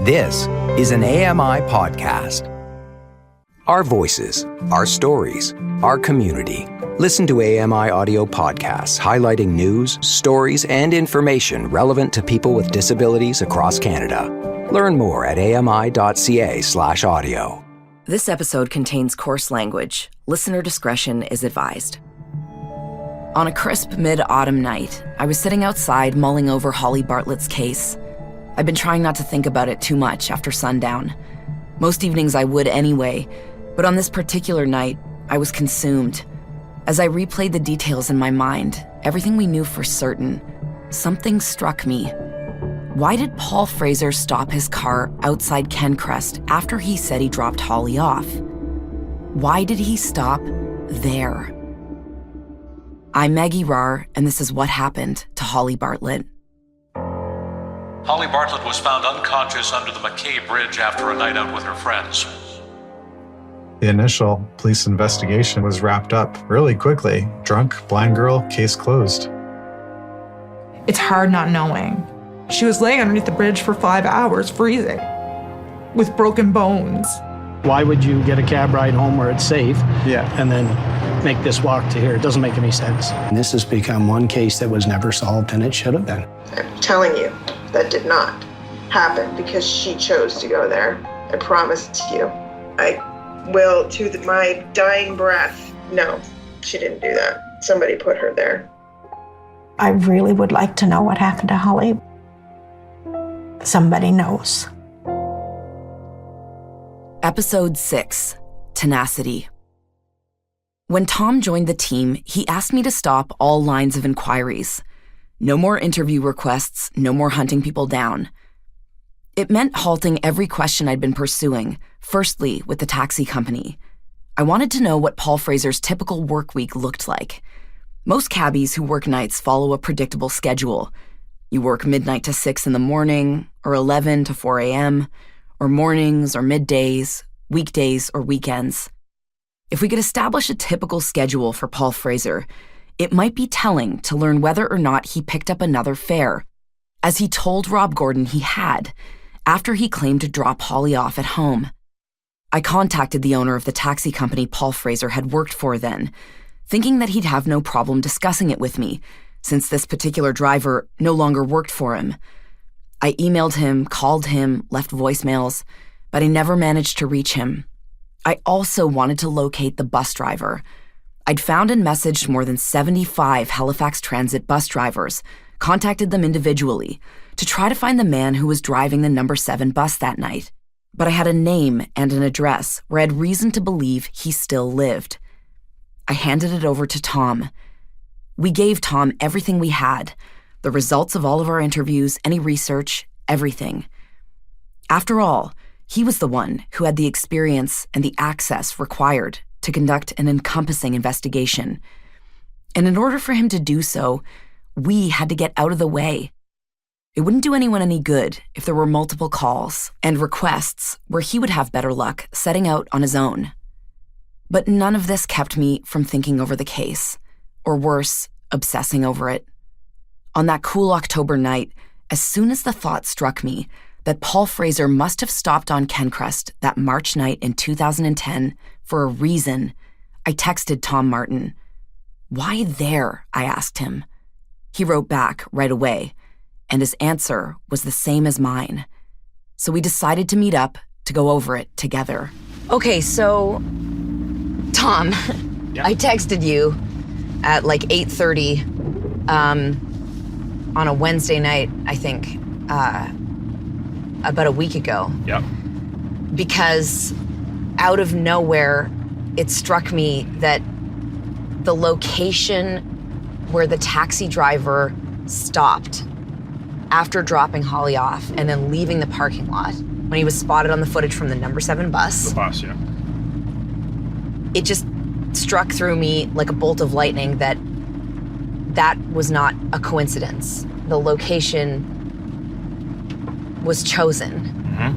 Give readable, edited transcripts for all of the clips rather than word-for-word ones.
This is an AMI podcast. Our voices, our stories, our community. Listen to AMI audio podcasts highlighting news, stories, and information relevant to people with disabilities across Canada. Learn more at ami.ca/audio. This episode contains coarse language. Listener discretion is advised. On a crisp mid-autumn night, I was sitting outside mulling over Holly Bartlett's case. I'd been trying not to think about it too much after sundown. Most evenings I would anyway, but on this particular night, I was consumed. As I replayed the details in my mind, everything we knew for certain, something struck me. Why did Paul Fraser stop his car outside Kencrest after he said he dropped Holly off? Why did he stop there? I'm Maggie Rahr, and this is what happened to Holly Bartlett. Holly Bartlett was found unconscious under the MacKay Bridge after a night out with her friends. The initial police investigation was wrapped up really quickly. Drunk, blind girl, case closed. It's hard not knowing. She was laying underneath the bridge for 5 hours, freezing, with broken bones. Why would you get a cab ride home where it's safe and then make this walk to here? It doesn't make any sense. And this has become one case that was never solved, and it should have been. I'm telling you, that did not happen because she chose to go there. I promise you. I will, to my dying breath, no, she didn't do that. Somebody put her there. I really would like to know what happened to Holly. Somebody knows. Episode 6, Tenacity. When Tom joined the team, he asked me to stop all lines of inquiries. No more interview requests, no more hunting people down. It meant halting every question I'd been pursuing, firstly with the taxi company. I wanted to know what Paul Fraser's typical work week looked like. Most cabbies who work nights follow a predictable schedule. You work midnight to 6 in the morning, or 11 to 4 a.m., or mornings or middays, weekdays or weekends. If we could establish a typical schedule for Paul Fraser, it might be telling to learn whether or not he picked up another fare, as he told Rob Gordon he had, after he claimed to drop Holly off at home. I contacted the owner of the taxi company Paul Fraser had worked for then, thinking that he'd have no problem discussing it with me, since this particular driver no longer worked for him. I emailed him, called him, left voicemails, but I never managed to reach him. I also wanted to locate the bus driver. I'd found and messaged more than 75 Halifax Transit bus drivers, contacted them individually, to try to find the man who was driving the number 7 bus that night. But I had a name and an address where I had reason to believe he still lived. I handed it over to Tom. We gave Tom everything we had, the results of all of our interviews, any research, everything. After all, he was the one who had the experience and the access required to conduct an encompassing investigation. And in order for him to do so, we had to get out of the way. It wouldn't do anyone any good if there were multiple calls and requests where he would have better luck setting out on his own. But none of this kept me from thinking over the case, or worse, obsessing over it. On that cool October night, as soon as the thought struck me that Paul Fraser must have stopped on Kencrest that March night in 2010 for a reason, I texted Tom Martin. "Why there?" I asked him. He wrote back right away, and his answer was the same as mine. So we decided to meet up to go over it together. Okay, so, Tom, I texted you at like 8:30 on a Wednesday night, I think, about a week ago. Yep. Because out of nowhere, it struck me that the location where the taxi driver stopped after dropping Holly off and then leaving the parking lot when he was spotted on the footage from the number 7 bus. The bus, yeah. It just struck through me like a bolt of lightning that was not a coincidence. The location was chosen. Mm-hmm.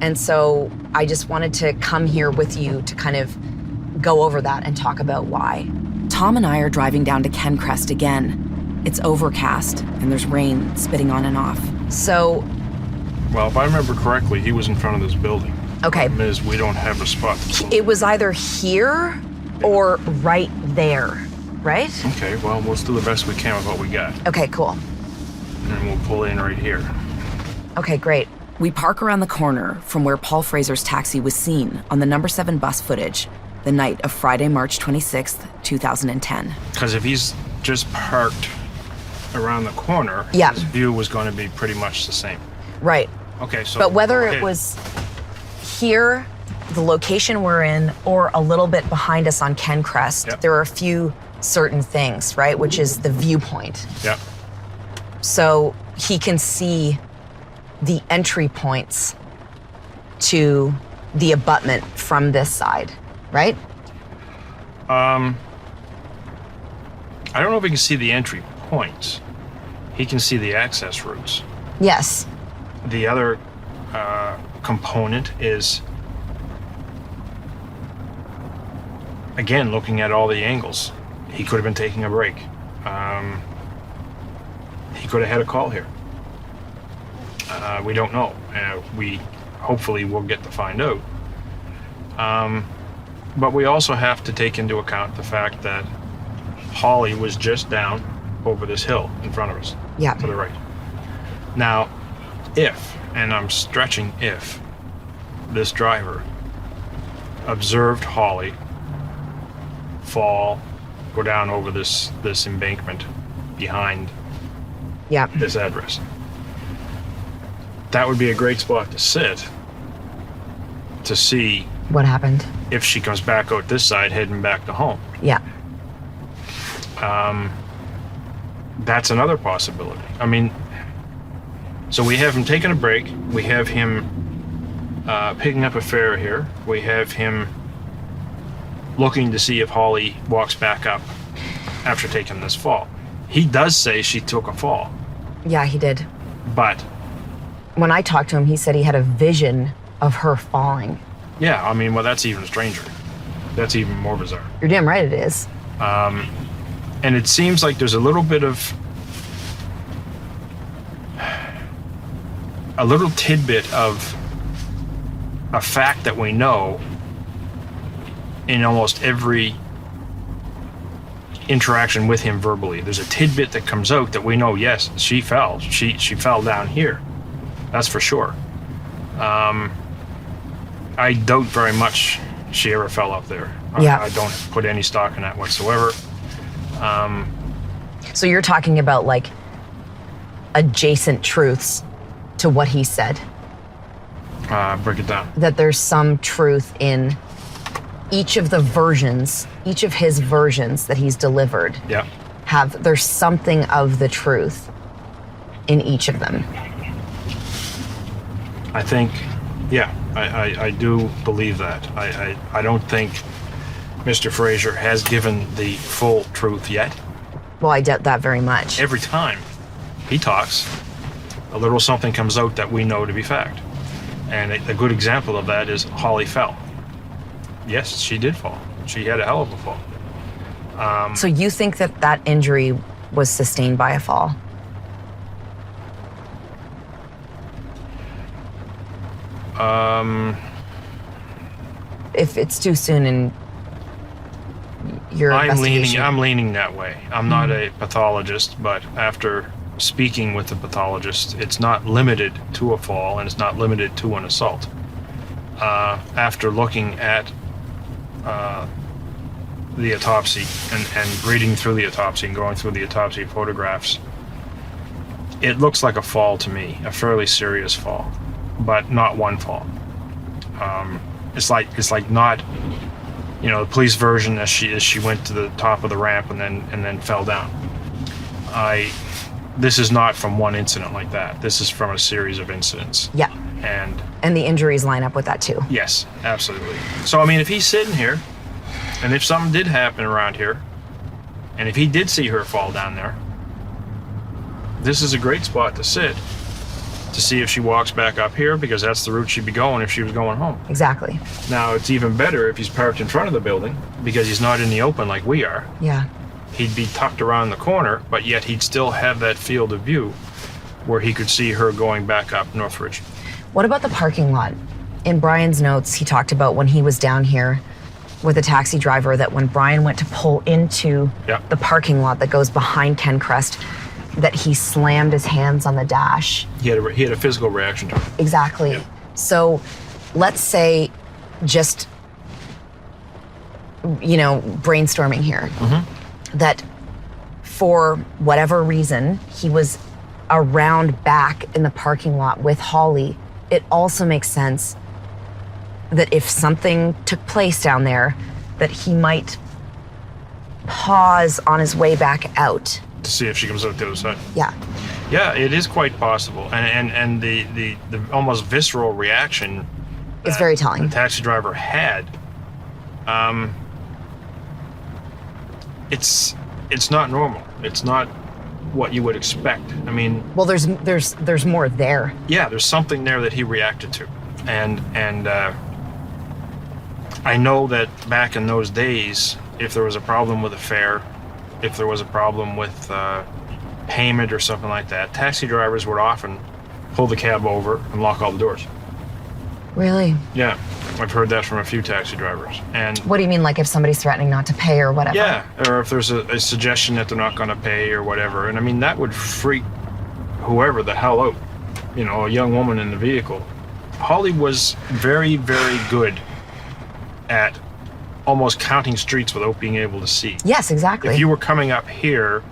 And so I just wanted to come here with you to kind of go over that and talk about why. Tom and I are driving down to Kencrest again. It's overcast and there's rain spitting on and off. So Well, if I remember correctly, he was in front of this building. Okay. Problem is, we don't have a spot to pull. It was either here or right there, right? Okay, well, let's do the best we can with what we got. Okay, cool. And we'll pull in right here. Okay, great. We park around the corner from where Paul Fraser's taxi was seen on the number 7 bus footage the night of Friday, March 26th, 2010. Because if he's just parked around the corner, Yeah. his view was going to be pretty much the same. Right. Okay, so... But whether okay. it was here, the location we're in, or a little bit behind us on Ken Crest, Yep. there are a few certain things, right? Which is the viewpoint. Yep. So he can see the entry points to the abutment from this side, right? I don't know if he can see the entry points. He can see the access routes. Yes. The other component is, again, looking at all the angles. He could have been taking a break. He could have had a call here. We don't know. We hopefully will get to find out. But we also have to take into account the fact that Holly was just down over this hill in front of us. Yeah. To the right. Now, if, and I'm stretching if, this driver observed Holly fall, go down over this embankment behind Yeah. this address, that would be a great spot to sit to see What happened? if she comes back out this side heading back to home. Yeah. That's another possibility. I mean, so we have him taking a break. We have him picking up a fare here. We have him looking to see if Holly walks back up after taking this fall. He does say she took a fall, Yeah, he did. but When I talked to him, he said he had a vision of her falling. yeah, I mean, well, that's even stranger. That's even more bizarre. You're damn right it is. And it seems like there's a little bit of a little tidbit of a fact that we know in almost every interaction with him verbally. There's a tidbit that comes out that we know, yes, she fell. She fell down here. That's for sure. I doubt very much she ever fell up there. Yeah. I don't put any stock in that whatsoever. So you're talking about like adjacent truths to what he said. Break it down. That there's some truth in each of the versions, each of his versions that he's delivered. Yeah. There's something of the truth in each of them. I think, yeah, I do believe that. I don't think Mr. Fraser has given the full truth yet. Well, I doubt that very much. Every time he talks, a little something comes out that we know to be fact. And a good example of that is Holly fell. Yes, she did fall. She had a hell of a fall. So you think that that injury was sustained by a fall? If it's too soon in your investigation. I'm leaning that way. I'm not a pathologist, but after speaking with the pathologist, it's not limited to a fall and it's not limited to an assault. After looking at the autopsy and reading through the autopsy and going through the autopsy photographs, it looks like a fall to me, a fairly serious fall, but not one fall. It's like not, you know, the police version as she went to the top of the ramp and then fell down. This is not from one incident like that. This is from a series of incidents. Yeah. And the injuries line up with that too. Yes, absolutely. So I mean, if he's sitting here, and if something did happen around here, and if he did see her fall down there, this is a great spot to sit to see if she walks back up here, because that's the route she'd be going if she was going home. Exactly. Now, it's even better if he's parked in front of the building, because he's not in the open like we are. Yeah. He'd be tucked around the corner, but yet he'd still have that field of view where he could see her going back up Northridge. What about the parking lot? In Brian's notes, he talked about when he was down here with a taxi driver that when Brian went to pull into the parking lot that goes behind Kencrest, that he slammed his hands on the dash. He had a physical reaction to it. Exactly. Yeah. So let's say just, brainstorming here, that for whatever reason, he was around back in the parking lot with Holly. It also makes sense that if something took place down there, that he might pause on his way back out. To see if she comes out the other side. Yeah. Yeah, it is quite possible. And the almost visceral reaction It's very telling. the taxi driver had, it's not normal. It's not what you would expect. I mean, well, there's more there. Yeah, there's something there that he reacted to, and I know that back in those days, if there was a problem with a fare, if there was a problem with payment or something like that, taxi drivers would often pull the cab over and lock all the doors. Really? Yeah, I've heard that from a few taxi drivers. And what do you mean, like if somebody's threatening not to pay or whatever? Yeah, or if there's a suggestion that they're not going to pay or whatever. And I mean, that would freak whoever the hell out, a young woman in the vehicle. Holly was very, very good at almost counting streets without being able to see. Yes, exactly. If you were coming up here,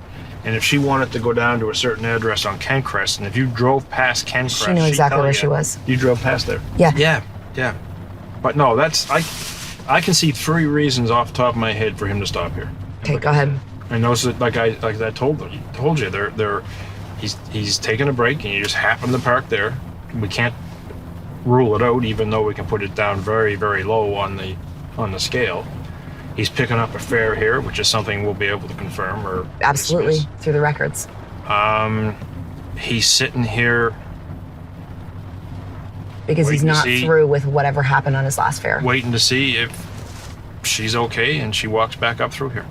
and if she wanted to go down to a certain address on Kencrest, and if you drove past Kencrest, she knew exactly where she was. You drove past there. Yeah. Yeah. But no, I can see 3 reasons off the top of my head for him to stop here. Okay, go ahead. And those, like I told you, he's taking a break, and you just happen to park there. We can't rule it out, even though we can put it down very, very low on the scale. He's picking up a fare here, which is something we'll be able to confirm or absolutely dismiss. Through the records. He's sitting here because he's not through with whatever happened on his last fare. Waiting to see if she's okay, and she walks back up through here.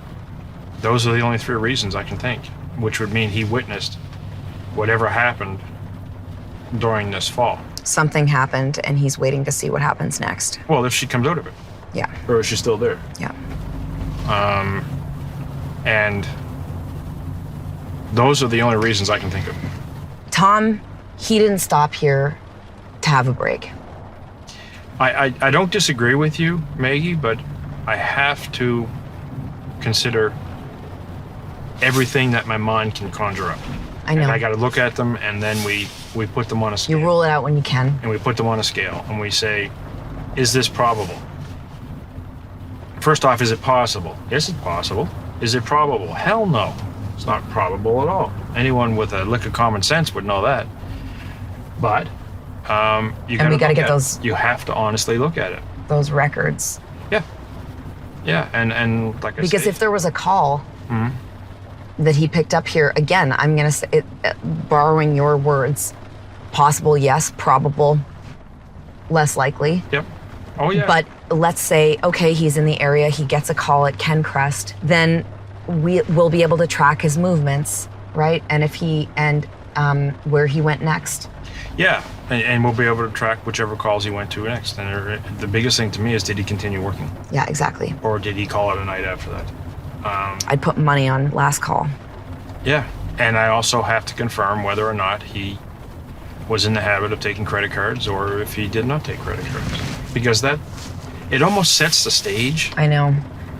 Those are the only 3 reasons I can think, which would mean he witnessed whatever happened during this fall. Something happened, and he's waiting to see what happens next. Well, if she comes out of it. Yeah. Or is she still there? Yeah. And those are the only reasons I can think of. Tom, he didn't stop here to have a break. I don't disagree with you, Maggie, but I have to consider everything that my mind can conjure up. I know. And I got to look at them, and then we put them on a scale. You rule it out when you can. And we put them on a scale, and we say, is this probable? First off, is it possible? Yes, it's possible. Is it probable? Hell no. It's not probable at all. Anyone with a lick of common sense would know that. But you got to get those. You have to honestly look at it. Those records. Yeah. Yeah, and like I said. Because if there was a call that he picked up here, again, I'm going to say, borrowing your words, possible, yes, probable, less likely. Yep. Oh, yeah. But let's say, okay, he's in the area, he gets a call at Kencrest, then we'll be able to track his movements, right? And where he went next. Yeah, and we'll be able to track whichever calls he went to next. And the biggest thing to me is, did he continue working? Yeah, exactly. Or did he call it a night after that? I'd put money on last call. Yeah, and I also have to confirm whether or not he was in the habit of taking credit cards, or if he did not take credit cards. Because it almost sets the stage. I know.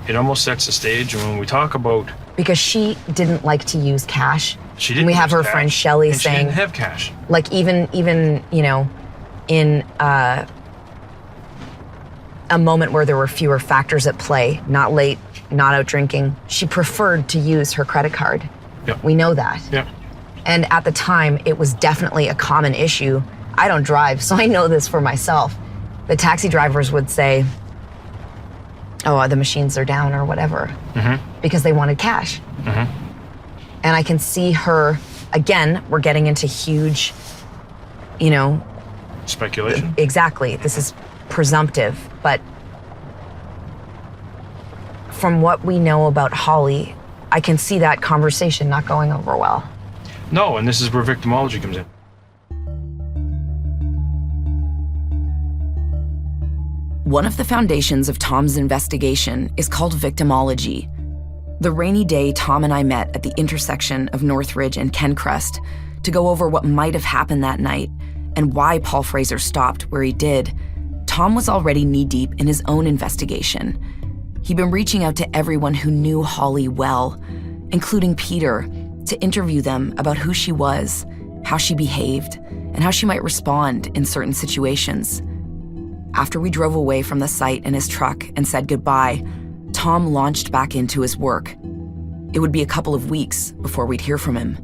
It almost sets the stage, and when we talk about... Because she didn't like to use cash. She didn't. And we have her cash, friend Shelly and saying... she didn't have cash. Like, even in a moment where there were fewer factors at play, not late, not out drinking, she preferred to use her credit card. Yep. We know that. Yep. And at the time, it was definitely a common issue. I don't drive, so I know this for myself. The taxi drivers would say, oh, the machines are down or whatever, because they wanted cash. And I can see her, again, we're getting into huge, speculation. Exactly. This is presumptive, but from what we know about Holly, I can see that conversation not going over well. No, and this is where victimology comes in. One of the foundations of Tom's investigation is called victimology. The rainy day Tom and I met at the intersection of Northridge and Kencrest to go over what might have happened that night and why Paul Fraser stopped where he did, Tom was already knee-deep in his own investigation. He'd been reaching out to everyone who knew Holly well, including Peter, to interview them about who she was, how she behaved, and how she might respond in certain situations. After we drove away from the site in his truck and said goodbye, Tom launched back into his work. It would be a couple of weeks before we'd hear from him.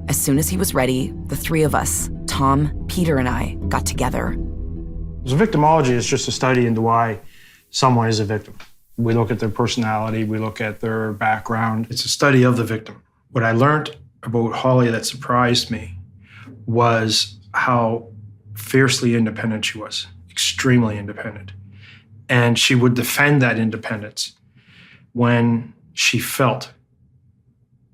As soon as he was ready, the three of us, Tom, Peter, and I, got together. So victimology is just a study into why someone is a victim. We look at their personality, we look at their background. It's a study of the victim. What I learned about Holly that surprised me was how fiercely independent she was, extremely independent. And she would defend that independence when she felt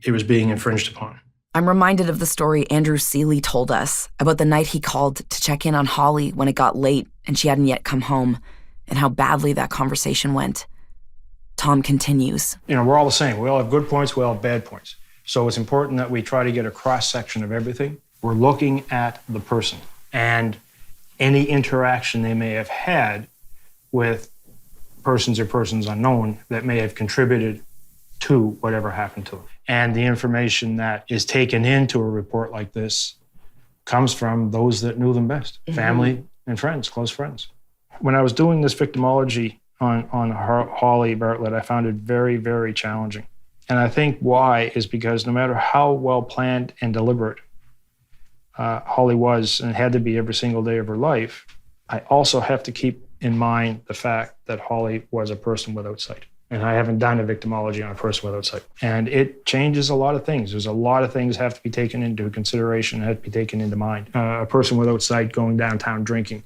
it was being infringed upon. I'm reminded of the story Andrew Seeley told us about the night he called to check in on Holly when it got late and she hadn't yet come home, and how badly that conversation went. Tom continues. We're all the same. We all have good points, we all have bad points. So it's important that we try to get a cross-section of everything. We're looking at the person and any interaction they may have had with persons or persons unknown that may have contributed to whatever happened to them. And the information that is taken into a report like this comes from those that knew them best, family and friends, close friends. When I was doing this victimology on Holly Bartlett, I found it very, very challenging. And I think why is because no matter how well planned and deliberate Holly was and had to be every single day of her life, I also have to keep in mind the fact that Holly was a person without sight. And I haven't done a victimology on a person without sight. And it changes a lot of things. There's a lot of things have to be taken into consideration, have to be taken into mind. A person without sight going downtown drinking.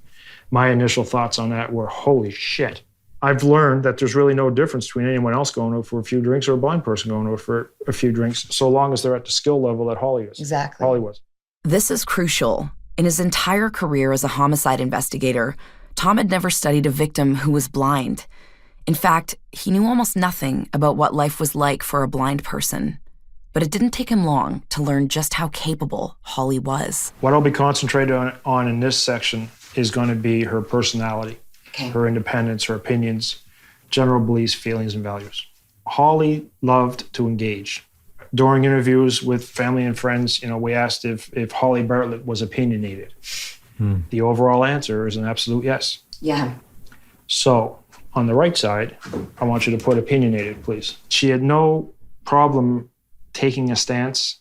My initial thoughts on that were, holy shit. I've learned that there's really no difference between anyone else going out for a few drinks or a blind person going out for a few drinks, so long as they're at the skill level that Holly is. Exactly. Holly was. This is crucial. In his entire career as a homicide investigator, Tom had never studied a victim who was blind. In fact, he knew almost nothing about what life was like for a blind person. But it didn't take him long to learn just how capable Holly was. What I'll be concentrated on in this section is going to be her personality, her independence, her opinions, general beliefs, feelings, and values. Holly loved to engage. During interviews with family and friends, we asked if Holly Bartlett was opinionated. The overall answer is an absolute yes. Yeah. So, on the right side, I want you to put opinionated, please. She had no problem taking a stance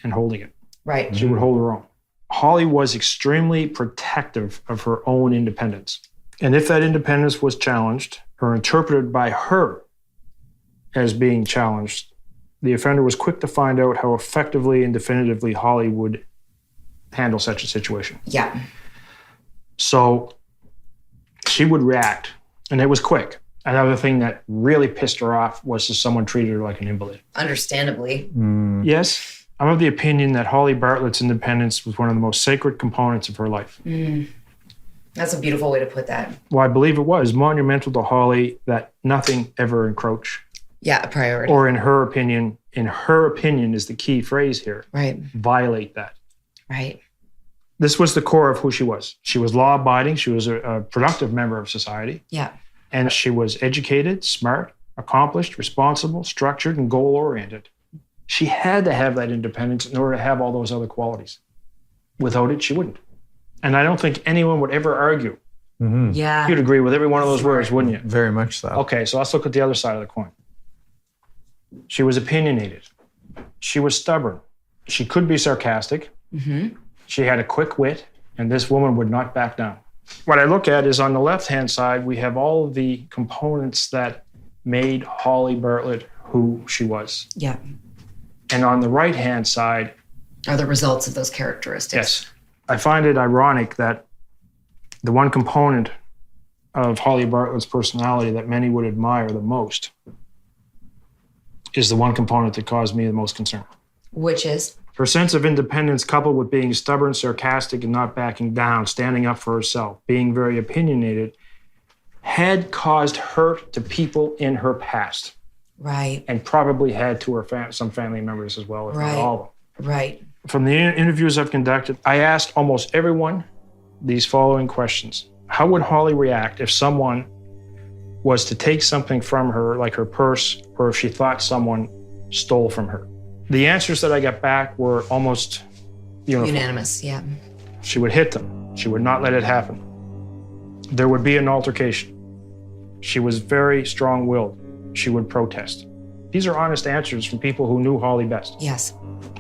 and holding it. Right. She would hold her own. Holly was extremely protective of her own independence. And if that independence was challenged or interpreted by her as being challenged, the offender was quick to find out how effectively and definitively Holly would handle such a situation. Yeah. So she would react, and it was quick. Another thing that really pissed her off was if someone treated her like an invalid. Understandably. Yes, I'm of the opinion that Holly Bartlett's independence was one of the most sacred components of her life. That's a beautiful way to put that. Well, I believe it was monumental to Holly that nothing ever encroached. Yeah, a priority. Or in her opinion is the key phrase here. Right. Violate that. Right. This was the core of who she was. She was law-abiding. She was a productive member of society. Yeah. And she was educated, smart, accomplished, responsible, structured, and goal-oriented. She had to have that independence in order to have all those other qualities. Without it, she wouldn't. And I don't think anyone would ever argue. Yeah. You'd agree with every one of those words, wouldn't you? Very much so. Okay, so let's look at the other side of the coin. She was opinionated. She was stubborn. She could be sarcastic. She had a quick wit, and this woman would not back down. What I look at is on the left-hand side, we have all of the components that made Holly Bartlett who she was. Yeah. And on the right-hand side are the results of those characteristics. Yes. I find it ironic that the one component of Holly Bartlett's personality that many would admire the most is the one component that caused me the most concern. Which is? Her sense of independence coupled with being stubborn, sarcastic, and not backing down, standing up for herself, being very opinionated, had caused hurt to people in her past. Right. And probably had to her some family members as well, if not all of them. Right. From the interviews I've conducted, I asked almost everyone these following questions. How would Holly react if someone was to take something from her, like her purse, or if she thought someone stole from her? The answers that I got back were almost uniform. Unanimous, yeah. She would hit them. She would not let it happen. There would be an altercation. She was very strong-willed. She would protest. These are honest answers from people who knew Holly best. Yes.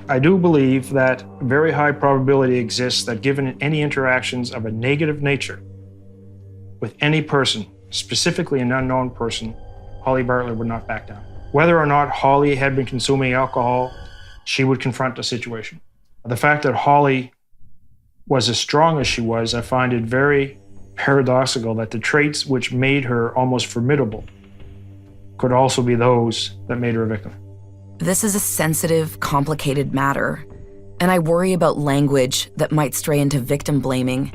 I do believe that very high probability exists that given any interactions of a negative nature with any person, specifically an unknown person, Holly Bartlett would not back down. Whether or not Holly had been consuming alcohol, she would confront the situation. The fact that Holly was as strong as she was, I find it very paradoxical that the traits which made her almost formidable could also be those that made her a victim. This is a sensitive, complicated matter, and I worry about language that might stray into victim blaming.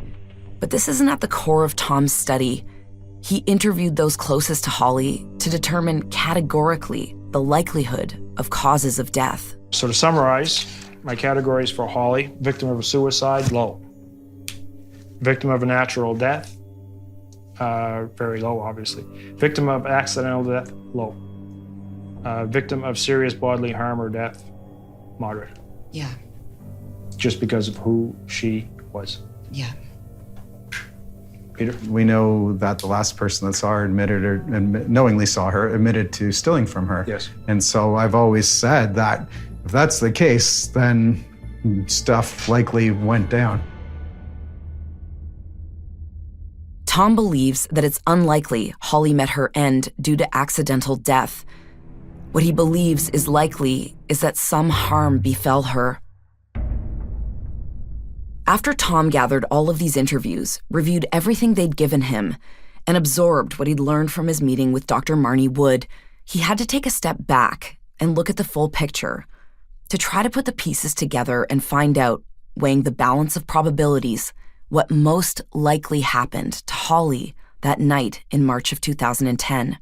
But this isn't at the core of Tom's study. He interviewed those closest to Holly to determine categorically the likelihood of causes of death. So to summarize, my categories for Holly: victim of a suicide, low. Victim of a natural death, very low, obviously. Victim of accidental death, low. Victim of serious bodily harm or death, moderate. Yeah. Just because of who she was. Yeah. Peter? We know that the last person that saw her knowingly saw her, admitted to stealing from her. Yes. And so I've always said that if that's the case, then stuff likely went down. Tom believes that it's unlikely Holly met her end due to accidental death. What he believes is likely is that some harm befell her. After Tom gathered all of these interviews, reviewed everything they'd given him, and absorbed what he'd learned from his meeting with Dr. Marnie Wood, he had to take a step back and look at the full picture to try to put the pieces together and find out, weighing the balance of probabilities, what most likely happened to Holly that night in March of 2010.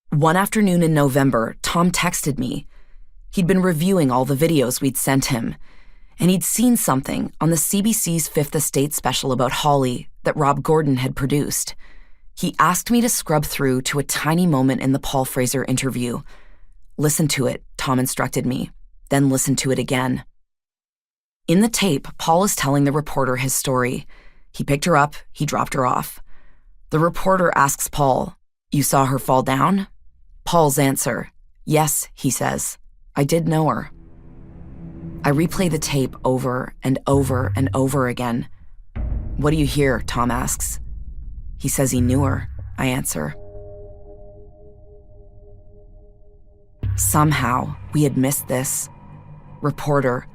One afternoon in November, Tom texted me. He'd been reviewing all the videos we'd sent him, and he'd seen something on the CBC's Fifth Estate special about Holly that Rob Gordon had produced. He asked me to scrub through to a tiny moment in the Paul Fraser interview. Listen to it, Tom instructed me, then listen to it again. In the tape, Paul is telling the reporter his story. He picked her up, he dropped her off. The reporter asks Paul, "You saw her fall down?" Paul's answer, "Yes," he says. "I did know her." I replay the tape over and over and over again. "What do you hear?" Tom asks. He says he knew her, I answer. Somehow, we had missed this. Reporter,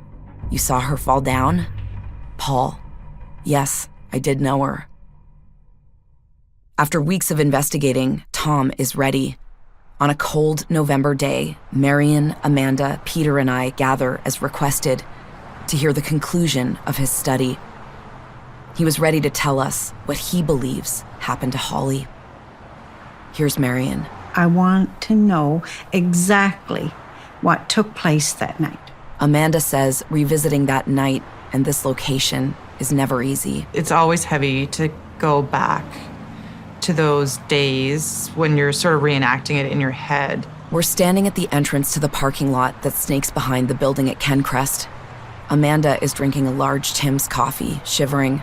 "You saw her fall down?" Paul, "Yes, I did know her." After weeks of investigating, Tom is ready. On a cold November day, Marion, Amanda, Peter, and I gather as requested to hear the conclusion of his study. He was ready to tell us what he believes happened to Holly. Here's Marion. I want to know exactly what took place that night. Amanda says revisiting that night and this location is never easy. It's always heavy to go back to those days when you're sort of reenacting it in your head. We're standing at the entrance to the parking lot that snakes behind the building at Kencrest. Amanda is drinking a large Tim's coffee, shivering.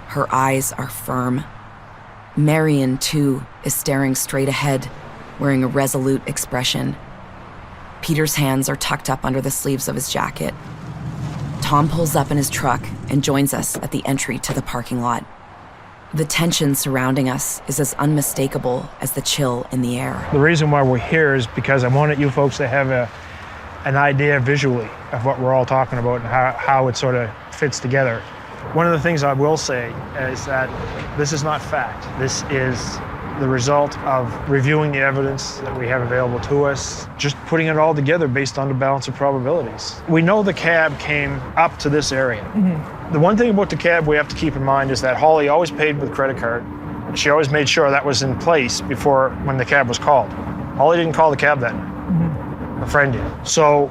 Her eyes are firm. Marion, too, is staring straight ahead, wearing a resolute expression. Peter's hands are tucked up under the sleeves of his jacket. Tom pulls up in his truck and joins us at the entry to the parking lot. The tension surrounding us is as unmistakable as the chill in the air. The reason why we're here is because I wanted you folks to have an idea visually of what we're all talking about and how it sort of fits together. One of the things I will say is that this is not fact. This is the result of reviewing the evidence that we have available to us, just putting it all together based on the balance of probabilities. We know the cab came up to this area. Mm-hmm. The one thing about the cab we have to keep in mind is that Holly always paid with credit card. She always made sure that was in place before when the cab was called. Holly didn't call the cab that night. Her friend did. So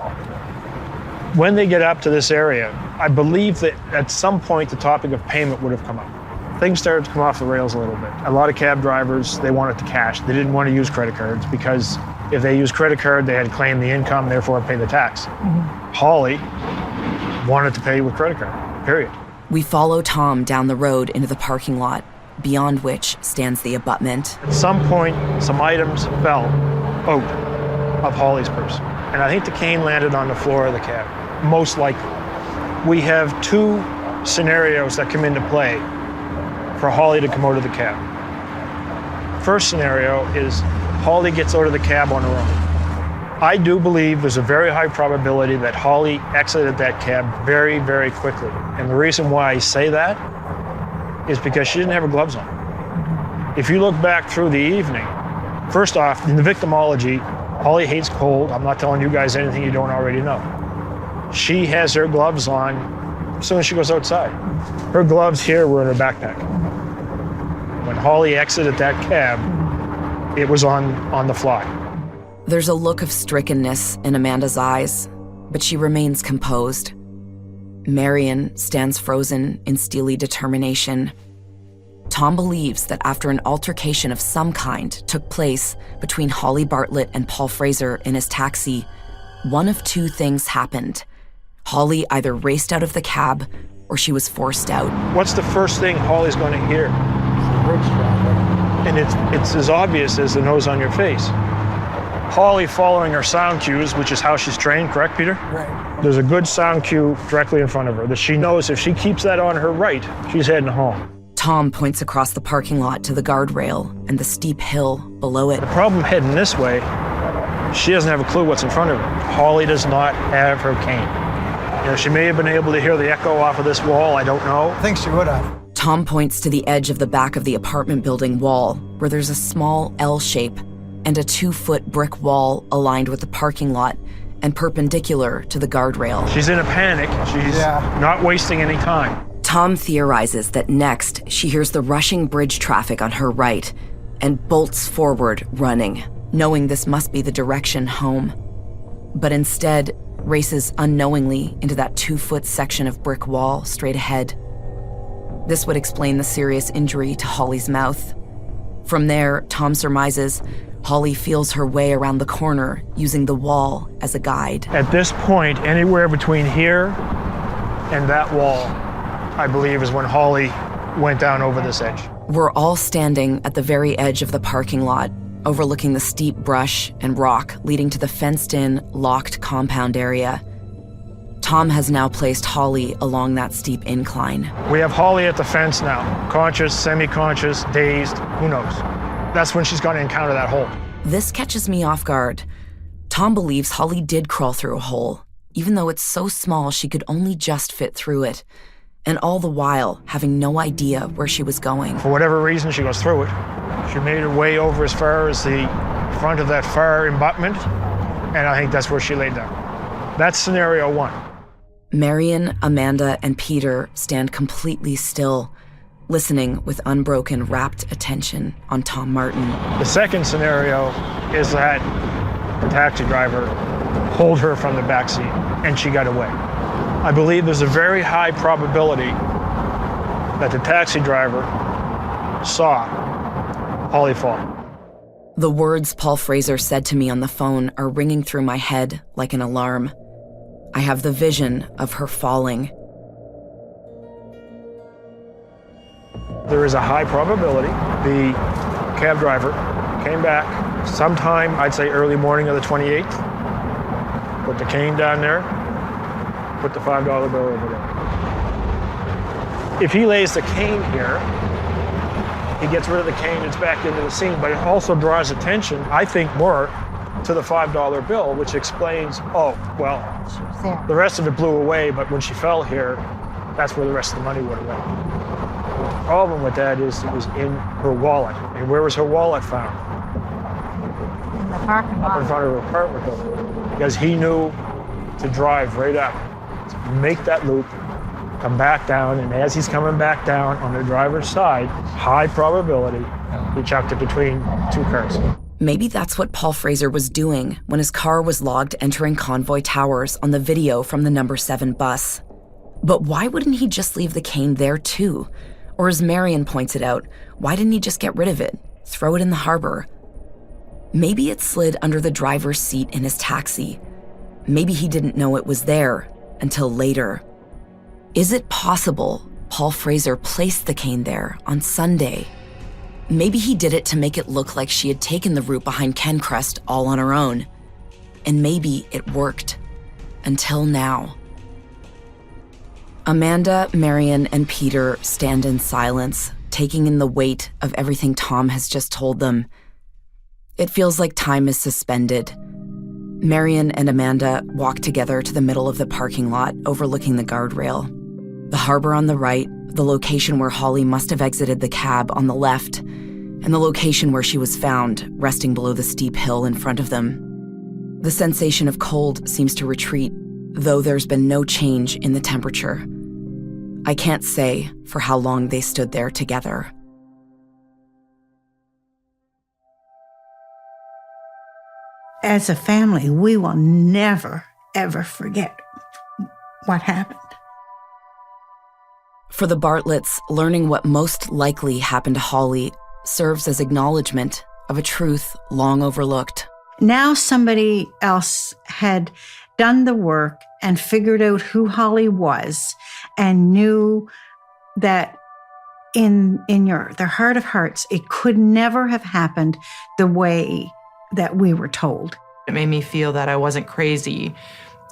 when they get up to this area, I believe that at some point the topic of payment would have come up. Things started to come off the rails a little bit. A lot of cab drivers, they wanted the cash. They didn't want to use credit cards because if they used credit card, they had to claim the income, therefore pay the tax. Holly wanted to pay with credit card, period. We follow Tom down the road into the parking lot, beyond which stands the abutment. At some point, some items fell out of Holly's purse. And I think the cane landed on the floor of the cab, most likely. We have two scenarios that come into play for Holly to come out of the cab. First scenario is Holly gets out of the cab on her own. I do believe there's a very high probability that Holly exited that cab very, very quickly. And the reason why I say that is because she didn't have her gloves on. If you look back through the evening, first off, in the victimology, Holly hates cold. I'm not telling you guys anything you don't already know. She has her gloves on as soon as she goes outside. Her gloves here were in her backpack. When Holly exited that cab, it was on the fly. There's a look of strickenness in Amanda's eyes, but she remains composed. Marion stands frozen in steely determination. Tom believes that after an altercation of some kind took place between Holly Bartlett and Paul Fraser in his taxi, one of two things happened. Holly either raced out of the cab or she was forced out. What's the first thing Holly's going to hear? And it's as obvious as the nose on your face. Holly following her sound cues, which is how she's trained, correct, Peter? Right. There's a good sound cue directly in front of her that she knows if she keeps that on her right, she's heading home. Tom points across the parking lot to the guardrail and the steep hill below it. The problem heading this way, she doesn't have a clue what's in front of her. Holly does not have her cane. You know, she may have been able to hear the echo off of this wall, I don't know. I think she would have. Tom points to the edge of the back of the apartment building wall, where there's a small L shape and a 2-foot brick wall aligned with the parking lot and perpendicular to the guardrail. She's in a panic. She's not wasting any time. Tom theorizes that next she hears the rushing bridge traffic on her right and bolts forward running, knowing this must be the direction home. But instead, races unknowingly into that 2-foot section of brick wall straight ahead. This would explain the serious injury to Holly's mouth. From there, Tom surmises Holly feels her way around the corner using the wall as a guide. At this point, anywhere between here and that wall, I believe, is when Holly went down over this edge. We're all standing at the very edge of the parking lot, overlooking the steep brush and rock leading to the fenced-in, locked compound area. Tom has now placed Holly along that steep incline. We have Holly at the fence now, conscious, semi-conscious, dazed, who knows? That's when she's going to encounter that hole. This catches me off guard. Tom believes Holly did crawl through a hole, even though it's so small she could only just fit through it, and all the while having no idea where she was going. For whatever reason, she goes through it. She made her way over as far as the front of that far abutment, and I think that's where she laid down. That's scenario one. Marion, Amanda, and Peter stand completely still, listening with unbroken, rapt attention on Tom Martin. The second scenario is that the taxi driver pulled her from the backseat and she got away. I believe there's a very high probability that the taxi driver saw Holly fall. The words Paul Fraser said to me on the phone are ringing through my head like an alarm. I have the vision of her falling. There is a high probability the cab driver came back sometime, I'd say early morning of the 28th, put the cane down there, put the $5 bill over there. If he lays the cane here, he gets rid of the cane, it's back into the scene, but it also draws attention, I think, more to the $5 bill, which explains, oh, well, the rest of it blew away, but when she fell here, that's where the rest of the money would have went. The problem with that is it was in her wallet. And where was her wallet found? In the parking lot. Up in front of her apartment building. Because he knew to drive right up, to make that loop, come back down, and as he's coming back down on the driver's side, high probability, he chucked it between two cars. Maybe that's what Paul Fraser was doing when his car was logged entering Convoy Towers on the video from the number 7 bus. But why wouldn't he just leave the cane there too? Or as Marion pointed out, why didn't he just get rid of it, throw it in the harbor? Maybe it slid under the driver's seat in his taxi. Maybe he didn't know it was there until later. Is it possible Paul Fraser placed the cane there on Sunday? Maybe he did it to make it look like she had taken the route behind Kencrest all on her own. And maybe it worked. Until now. Amanda, Marion, and Peter stand in silence, taking in the weight of everything Tom has just told them. It feels like time is suspended. Marion and Amanda walk together to the middle of the parking lot overlooking the guardrail. The harbor on the right, the location where Holly must have exited the cab on the left, and the location where she was found, resting below the steep hill in front of them. The sensation of cold seems to retreat, though there's been no change in the temperature. I can't say for how long they stood there together. As a family, we will never, ever forget what happened. For the Bartletts, learning what most likely happened to Holly serves as acknowledgement of a truth long overlooked. Now somebody else had done the work and figured out who Holly was and knew that in their heart of hearts, it could never have happened the way that we were told. It made me feel that I wasn't crazy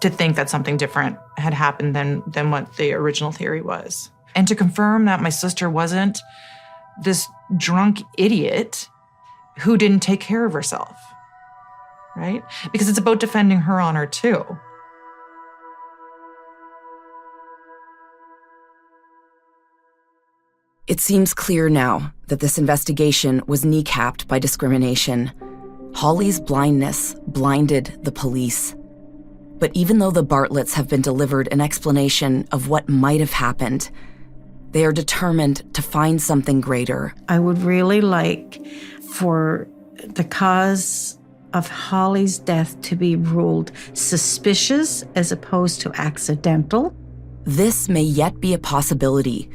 to think that something different had happened than what the original theory was. And to confirm that my sister wasn't this drunk idiot who didn't take care of herself, right? Because it's about defending her honor too. It seems clear now that this investigation was kneecapped by discrimination. Holly's blindness blinded the police. But even though the Bartletts have been delivered an explanation of what might have happened, they are determined to find something greater. I would really like for the cause of Holly's death to be ruled suspicious as opposed to accidental. This may yet be a possibility.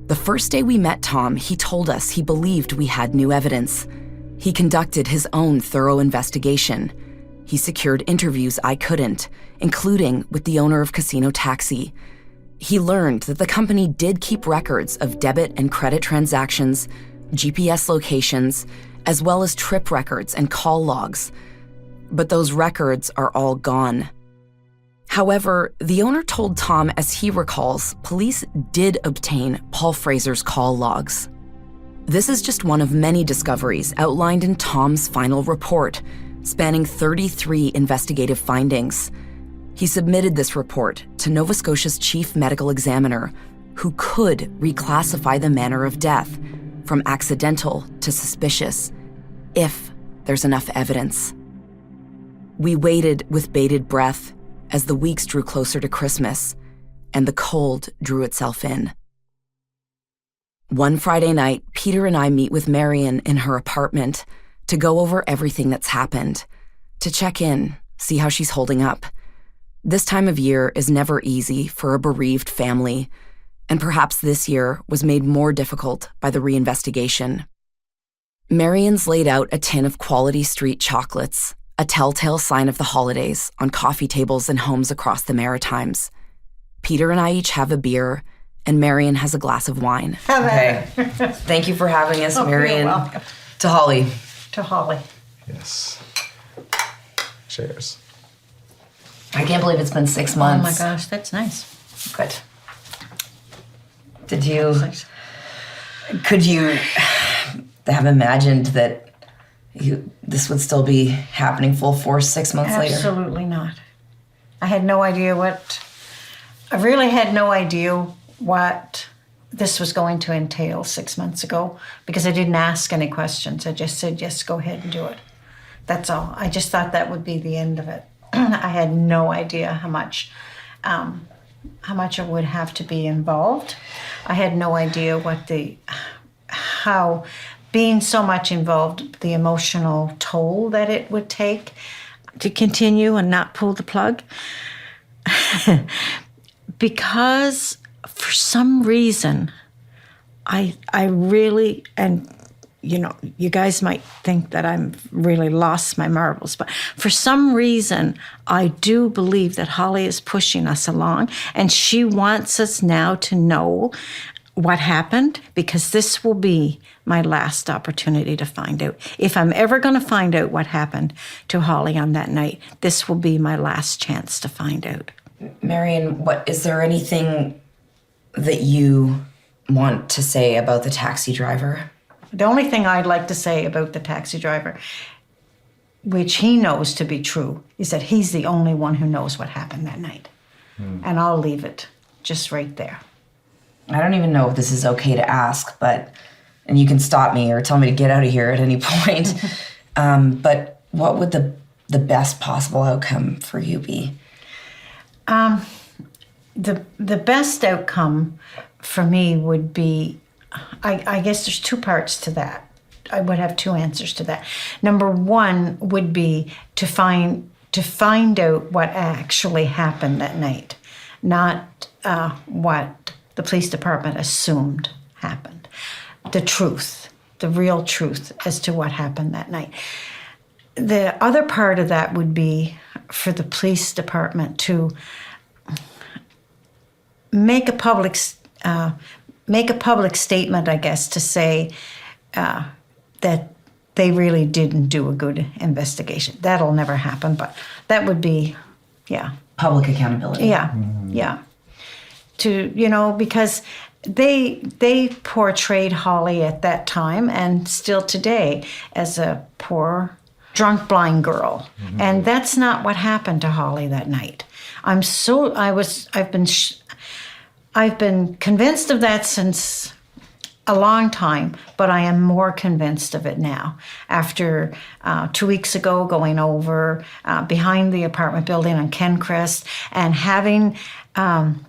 The first day we met Tom, he told us he believed we had new evidence. He conducted his own thorough investigation. He secured interviews I couldn't, including with the owner of Casino Taxi. He learned that the company did keep records of debit and credit transactions, GPS locations, as well as trip records and call logs. But those records are all gone. However, the owner told Tom, as he recalls, police did obtain Paul Fraser's call logs. This is just one of many discoveries outlined in Tom's final report, spanning 33 investigative findings. He submitted this report to Nova Scotia's chief medical examiner, who could reclassify the manner of death from accidental to suspicious, if there's enough evidence. We waited with bated breath as the weeks drew closer to Christmas and the cold drew itself in. One Friday night, Peter and I meet with Marion in her apartment to go over everything that's happened, to check in, see how she's holding up. This time of year is never easy for a bereaved family, and perhaps this year was made more difficult by the reinvestigation. Marion's laid out a tin of quality street chocolates, a telltale sign of the holidays, on coffee tables in homes across the Maritimes. Peter and I each have a beer, and Marion has a glass of wine. Okay. Thank you for having us, Marion. You're welcome. To Holly. To Holly. Yes. Cheers. I can't believe it's been 6 Oh months. my gosh, that's nice. Good. Could you have imagined that this would still be happening full force 6 months later? Absolutely not. I had no idea I really had no idea what this was going to entail 6 months ago, because I didn't ask any questions. I just said, yes, go ahead and do it. That's all. I just thought that would be the end of it. I had no idea how much much it would have to be involved. I had no idea how being so much involved, the emotional toll that it would take to continue and not pull the plug. Because for some reason, I really, and you guys might think that I'm really lost my marbles, but for some reason, I do believe that Holly is pushing us along, and she wants us now to know what happened, because this will be my last opportunity to find out. If I'm ever going to find out what happened to Holly on that night, this will be my last chance to find out. Marion, is there anything that you want to say about the taxi driver? The only thing I'd like to say about the taxi driver, which he knows to be true, is that he's the only one who knows what happened that night. And I'll leave it just right there. I don't even know if this is okay to ask, and you can stop me or tell me to get out of here at any point. But what would the best possible outcome for you be? The best outcome for me would be, I guess there's two parts to that. I would have two answers to that. Number one would be to find out what actually happened that night, not what the police department assumed happened. The truth, the real truth as to what happened that night. The other part of that would be for the police department to make a public statement, I guess, to say that they really didn't do a good investigation. That'll never happen, but that would be, Public accountability. Yeah. Because they portrayed Holly at that time and still today as a poor, drunk, blind girl. And that's not what happened to Holly that night. I've been convinced of that since a long time, but I am more convinced of it now. After 2 weeks ago, going over behind the apartment building on Kencrest and having Tom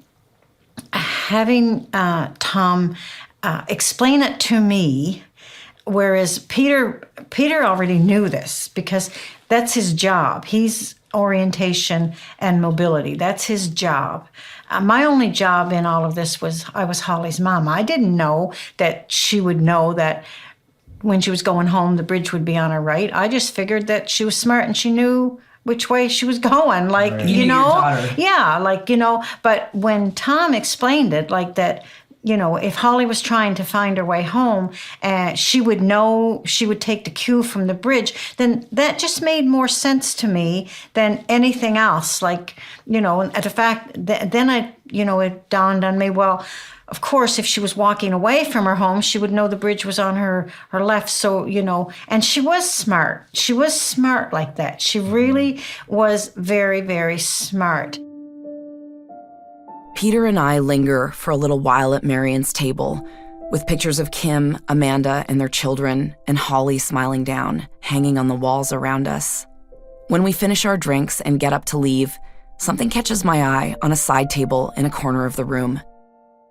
explain it to me, whereas Peter already knew this because that's his job. He's orientation and mobility. That's his job. My only job in all of this was I was Holly's mom. I didn't know that she would know that when she was going home, the bridge would be on her right. I just figured that she was smart and she knew which way she was going, like, right. You know? Your daughter. Yeah, like, but when Tom explained it, like that, if Holly was trying to find her way home, she would know, she would take the cue from the bridge, then that just made more sense to me than anything else. Like, at the fact that then it dawned on me, well, of course, if she was walking away from her home, she would know the bridge was on her left. So, and she was smart. She was smart like that. She really was very, very smart. Peter and I linger for a little while at Marion's table, with pictures of Kim, Amanda, and their children, and Holly smiling down, hanging on the walls around us. When we finish our drinks and get up to leave, something catches my eye on a side table in a corner of the room.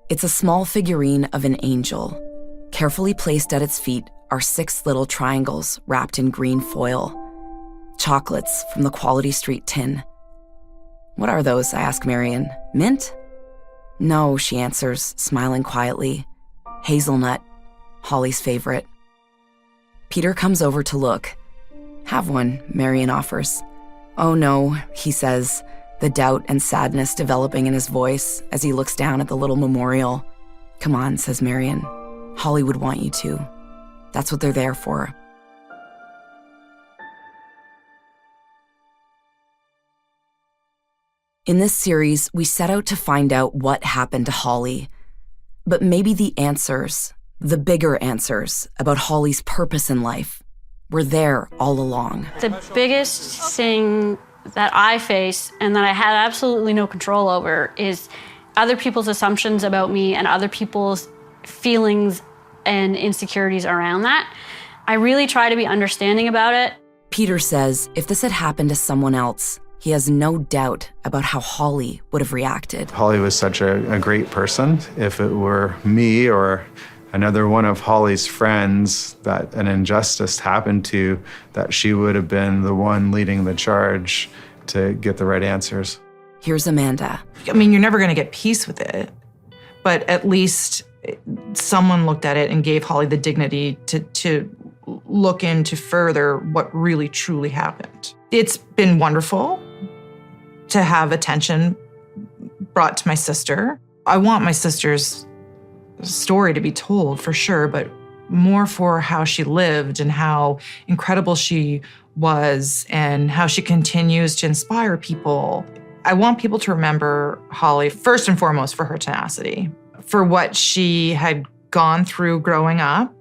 It's a small figurine of an angel. Carefully placed at its feet are 6 little triangles wrapped in green foil. Chocolates from the Quality Street tin. What are those? I ask Marion. Mint? No, she answers, smiling quietly. Hazelnut, Holly's favorite. Peter comes over to look. Have one, Marion offers. Oh no, he says, the doubt and sadness developing in his voice as he looks down at the little memorial. Come on, says Marion. Holly would want you to. That's what they're there for. In this series, we set out to find out what happened to Holly. But maybe the answers, the bigger answers about Holly's purpose in life, were there all along. The biggest thing that I face and that I had absolutely no control over is other people's assumptions about me and other people's feelings and insecurities around that. I really try to be understanding about it. Peter says if this had happened to someone else, he has no doubt about how Holly would have reacted. Holly was such a great person. If it were me or another one of Holly's friends that an injustice happened to, that she would have been the one leading the charge to get the right answers. Here's Amanda. I mean, you're never going to get peace with it, but at least someone looked at it and gave Holly the dignity to look into further what really truly happened. It's been wonderful to have attention brought to my sister. I want my sister's story to be told for sure, but more for how she lived and how incredible she was and how she continues to inspire people. I want people to remember Holly first and foremost for her tenacity, for what she had gone through growing up.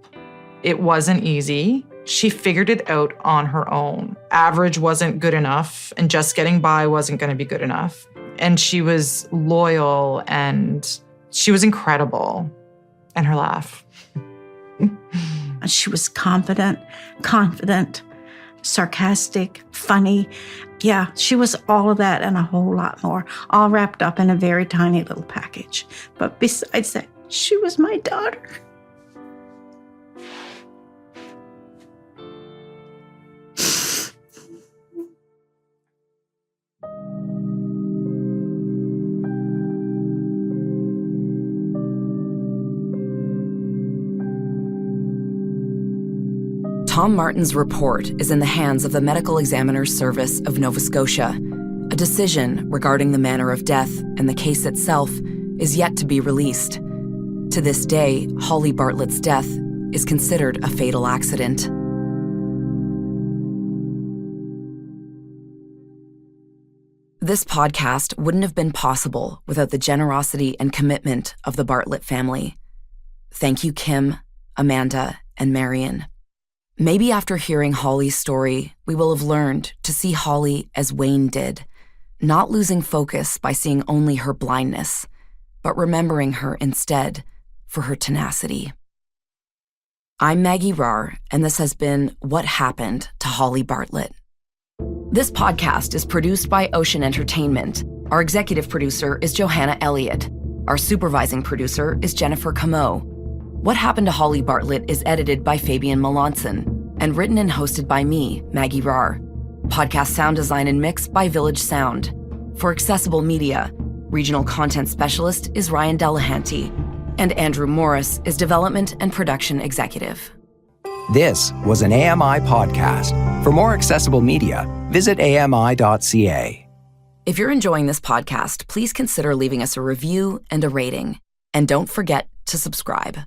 It wasn't easy. She figured it out on her own. Average wasn't good enough, and just getting by wasn't going to be good enough. And she was loyal, and she was incredible. And her laugh. She was confident, sarcastic, funny. Yeah, she was all of that and a whole lot more, all wrapped up in a very tiny little package. But besides that, she was my daughter. Tom Martin's report is in the hands of the Medical Examiner's Service of Nova Scotia. A decision regarding the manner of death and the case itself is yet to be released. To this day, Holly Bartlett's death is considered a fatal accident. This podcast wouldn't have been possible without the generosity and commitment of the Bartlett family. Thank you, Kim, Amanda, and Marion. Maybe after hearing Holly's story, we will have learned to see Holly as Wayne did, not losing focus by seeing only her blindness, but remembering her instead for her tenacity. I'm Maggie Rahr, and this has been What Happened to Holly Bartlett. This podcast is produced by Ocean Entertainment. Our executive producer is Johanna Elliott. Our supervising producer is Jennifer Comeau. What Happened to Holly Bartlett is edited by Fabian Melanson and written and hosted by me, Maggie Rahr. Podcast sound design and mix by Village Sound. For Accessible Media, regional content specialist is Ryan Delahanty, and Andrew Morris is development and production executive. This was an AMI podcast. For more accessible media, visit ami.ca. If you're enjoying this podcast, please consider leaving us a review and a rating. And don't forget to subscribe.